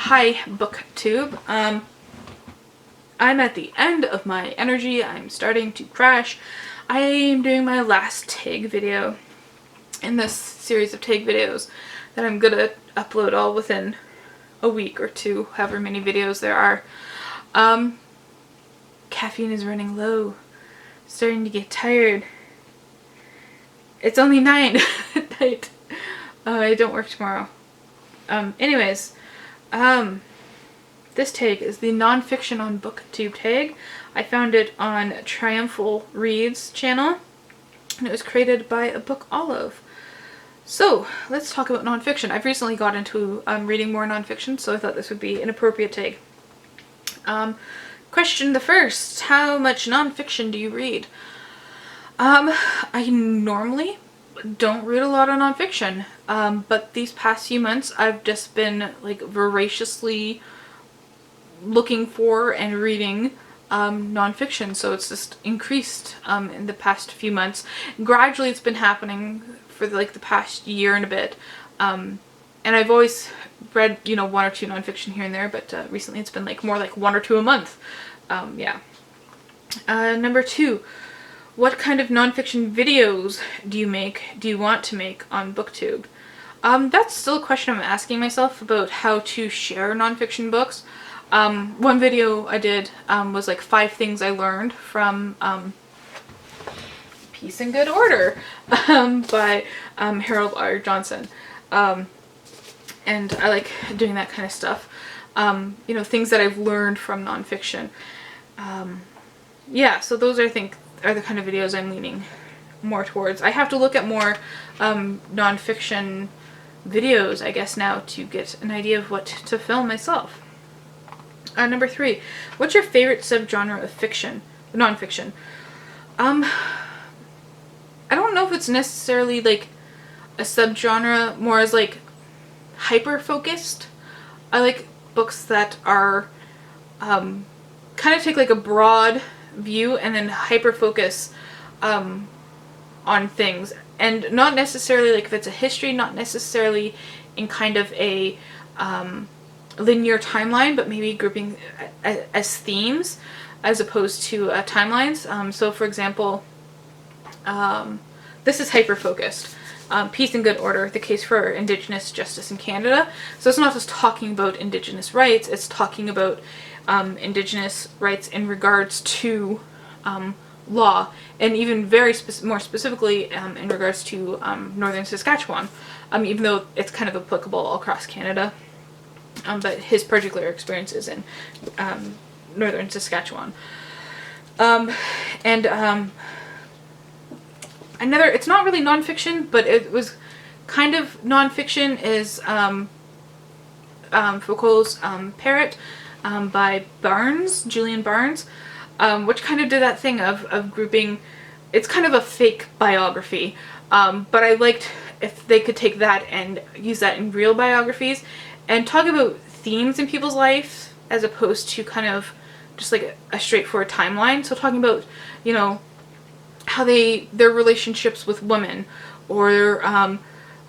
Hi, Booktube. I'm at the end of my energy. I'm starting to crash. I am doing my last tag video in this series of tag videos that I'm gonna upload all within a week or two, however many videos there are. Caffeine is running low. Starting to get tired. It's only 9 at night. I don't work tomorrow. Anyways, this tag is the Nonfiction on Booktube tag. I found it on Triumphal Reads channel, and it was created by a book Olive. So, let's talk about nonfiction. I've recently got into reading more nonfiction, so I thought this would be an appropriate tag. Question the first, how much nonfiction do you read? I normally don't read a lot of nonfiction, but these past few months I've just been like voraciously looking for and reading nonfiction, so it's just increased in the past few months. Gradually it's been happening for like the past year and a bit, and I've always read, you know, 1 or 2 nonfiction here and there, but recently it's been like more like 1 or 2 a month. Yeah. Number 2. What kind of nonfiction videos do you want to make on Booktube? That's still a question I'm asking myself about how to share nonfiction books. One video I did was like 5 things I learned from Peace and Good Order by Harold R. Johnson. And I like doing that kind of stuff. You know, things that I've learned from nonfiction. Yeah, so those I think are the kind of videos I'm leaning more towards. I have to look at more nonfiction videos, I guess, now to get an idea of what to film myself. Number 3, what's your favorite subgenre of fiction, nonfiction? I don't know if it's necessarily like a subgenre, more as like hyper-focused. I like books that are kind of take like a broad view and then hyper-focus on things, and not necessarily like if it's a history, not necessarily in kind of a linear timeline, but maybe grouping as themes as opposed to timelines. So for example, this is hyper-focused. Peace and Good Order, the case for Indigenous justice in Canada. So it's not just talking about Indigenous rights, it's talking about Indigenous rights in regards to law, and even very more specifically in regards to northern Saskatchewan, even though it's kind of applicable all across Canada. But his particular experiences in northern Saskatchewan. Another, it's not really nonfiction, but it was kind of nonfiction, is Foucault's Parrot by Julian Barnes, which kind of did that thing of grouping. It's kind of a fake biography, but I liked if they could take that and use that in real biographies and talk about themes in people's life as opposed to kind of just like a straightforward timeline. So talking about, you know, how their relationships with women, or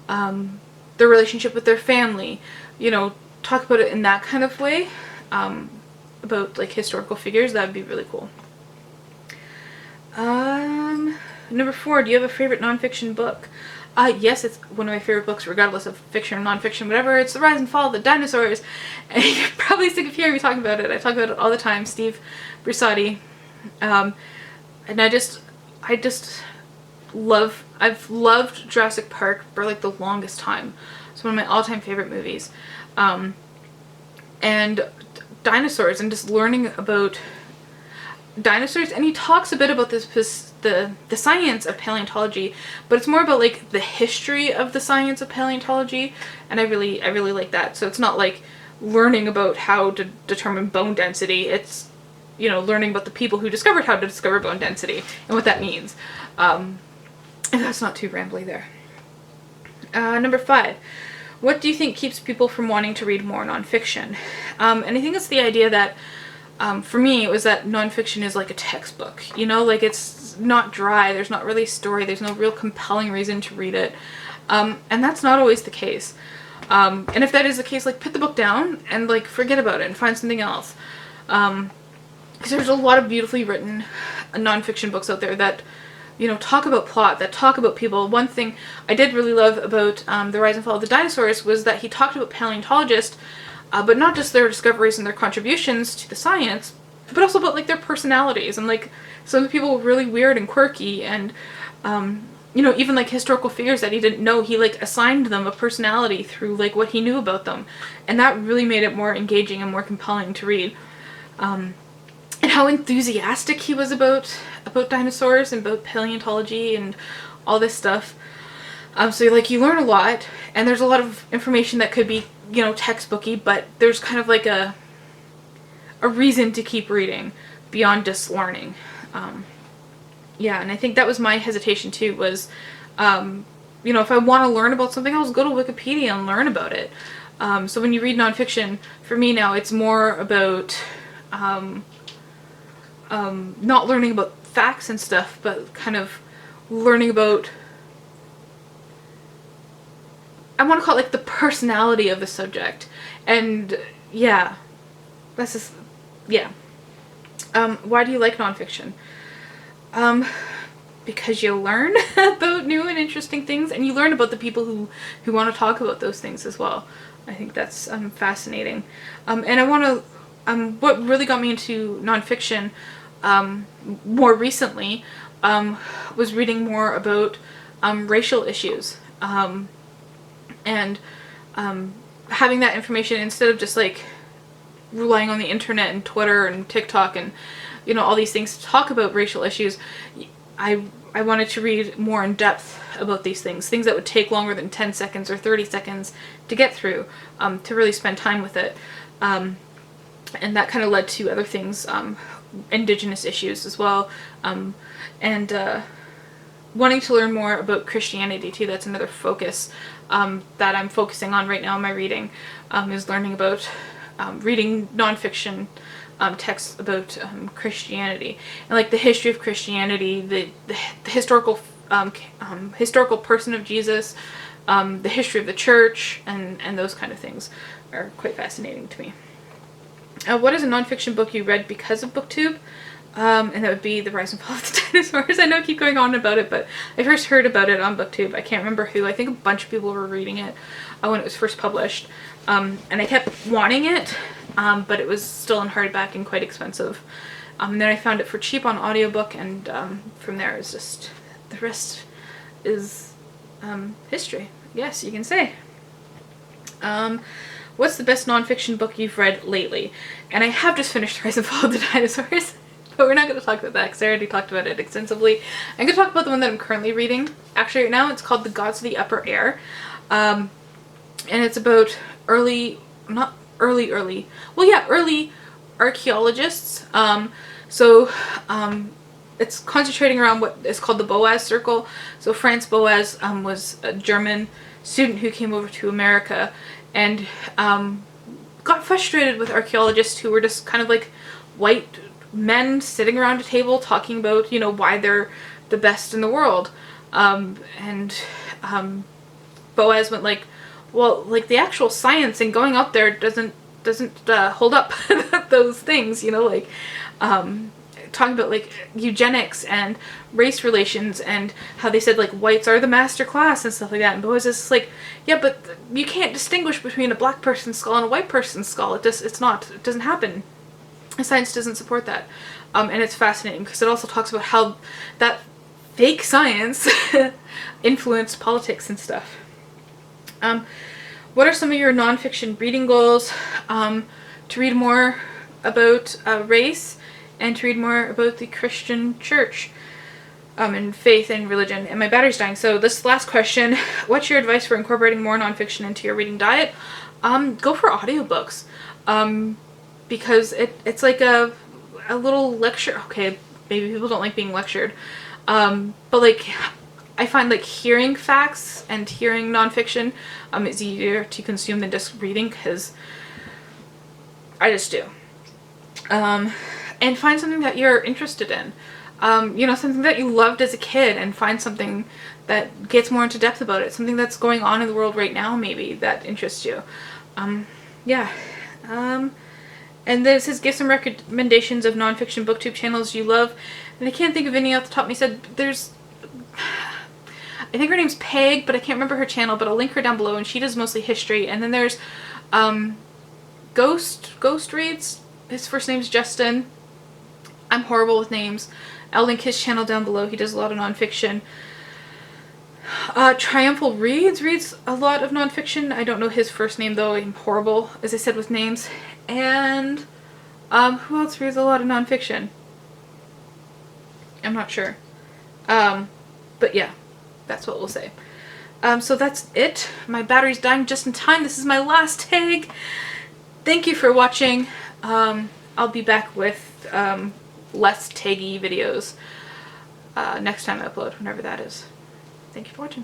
their relationship with their family, you know, talk about it in that kind of way, about like historical figures. That would be really cool. Number 4, do you have a favorite nonfiction book? Yes, it's one of my favorite books, regardless of fiction or nonfiction, whatever. It's The Rise and Fall of the Dinosaurs, and you're probably sick of hearing me talking about it. I talk about it all the time. Steve Brusatte, and I've loved Jurassic Park for like the longest time. It's one of my all-time favorite movies. And dinosaurs, and just learning about dinosaurs, and he talks a bit about the science of paleontology, but it's more about like the history of the science of paleontology, and I really like that. So it's not like learning about how to determine bone density, it's, you know, learning about the people who discovered how to discover bone density and what that means. And that's not too rambly there. Number 5. What do you think keeps people from wanting to read more nonfiction? And I think it's the idea that, for me, it was that nonfiction is like a textbook. You know, like it's not dry, there's not really a story, there's no real compelling reason to read it. And that's not always the case. And if that is the case, like, put the book down and, like, forget about it and find something else. Because there's a lot of beautifully written nonfiction books out there that, you know, talk about plot, that talk about people. One thing I did really love about The Rise and Fall of the Dinosaurs was that he talked about paleontologists, but not just their discoveries and their contributions to the science, but also about, like, their personalities. And, like, some of the people were really weird and quirky, and, you know, even, like, historical figures that he didn't know, he, like, assigned them a personality through, like, what he knew about them. And that really made it more engaging and more compelling to read. And how enthusiastic he was about dinosaurs and about paleontology and all this stuff. So, like, you learn a lot, and there's a lot of information that could be, you know, textbooky, but there's kind of like a reason to keep reading beyond just learning. Yeah, and I think that was my hesitation too, was, you know, if I want to learn about something, I'll just go to Wikipedia and learn about it. So when you read nonfiction, for me now, it's more about not learning about facts and stuff, but kind of learning about, I want to call it, like, the personality of the subject. And yeah, that's just, yeah. Why do you like nonfiction? Because you learn about new and interesting things, and you learn about the people who want to talk about those things as well. I think that's fascinating. And I want to, what really got me into nonfiction more recently was reading more about racial issues, and having that information instead of just, like, relying on the internet and Twitter and TikTok and, you know, all these things to talk about racial issues. I wanted to read more in depth about these things that would take longer than 10 seconds or 30 seconds to get through, to really spend time with it. And that kind of led to other things, Indigenous issues as well, and wanting to learn more about Christianity too. That's another focus that I'm focusing on right now in my reading, is learning about, reading nonfiction texts about Christianity, and, like, the history of Christianity, the historical historical person of Jesus, the history of the church, and those kind of things are quite fascinating to me. What is a nonfiction book you read because of Booktube? And that would be The Rise and Fall of the Dinosaurs. I know I keep going on about it, but I first heard about it on Booktube. I can't remember who. I think a bunch of people were reading it when it was first published. And I kept wanting it, but it was still in hardback and quite expensive. And then I found it for cheap on audiobook, and from there it's just, the rest is history. Yes, you can say. What's the best nonfiction book you've read lately? And I have just finished The Rise and Fall of the Dinosaurs, but we're not going to talk about that because I already talked about it extensively. I'm going to talk about the one that I'm currently reading. Actually, right now it's called The Gods of the Upper Air. And it's about early archaeologists. It's concentrating around what is called the Boas Circle. So Franz Boas was a German student who came over to America and got frustrated with archaeologists who were just kind of like white men sitting around a table talking about, you know, why they're the best in the world. Boas went like, well, like, the actual science and going up there doesn't hold up those things, you know, like, talking about, like, eugenics and race relations and how they said, like, whites are the master class and stuff like that. And Boas is like, yeah, but you can't distinguish between a black person's skull and a white person's skull. It doesn't happen. Science doesn't support that. And it's fascinating because it also talks about how that fake science influenced politics and stuff. What are some of your nonfiction reading goals? To read more about race and to read more about the Christian church, and faith and religion. And my battery's dying, so this last question, what's your advice for incorporating more nonfiction into your reading diet? Go for audiobooks, because it's like a little lecture. Okay, maybe people don't like being lectured, but, like, I find, like, hearing facts and hearing nonfiction is easier to consume than just reading, because I just do. And find something that you're interested in. You know, something that you loved as a kid, and find something that gets more into depth about it. Something that's going on in the world right now, maybe, that interests you. Yeah. And this says, give some recommendations of nonfiction booktube channels you love. And I can't think of any off the top of my head. There's, I think her name's Peg, but I can't remember her channel, but I'll link her down below, and she does mostly history. And then there's Ghost Reads. His first name's Justin. I'm horrible with names. I'll link his channel down below. He does a lot of nonfiction. Triumphal reads a lot of nonfiction. I don't know his first name though. I'm horrible, as I said, with names. And who else reads a lot of nonfiction? I'm not sure. But yeah, that's what we'll say. So that's it. My battery's dying just in time. This is my last tag. Thank you for watching. I'll be back with less taggy videos next time I upload, whenever that is. Thank you for watching.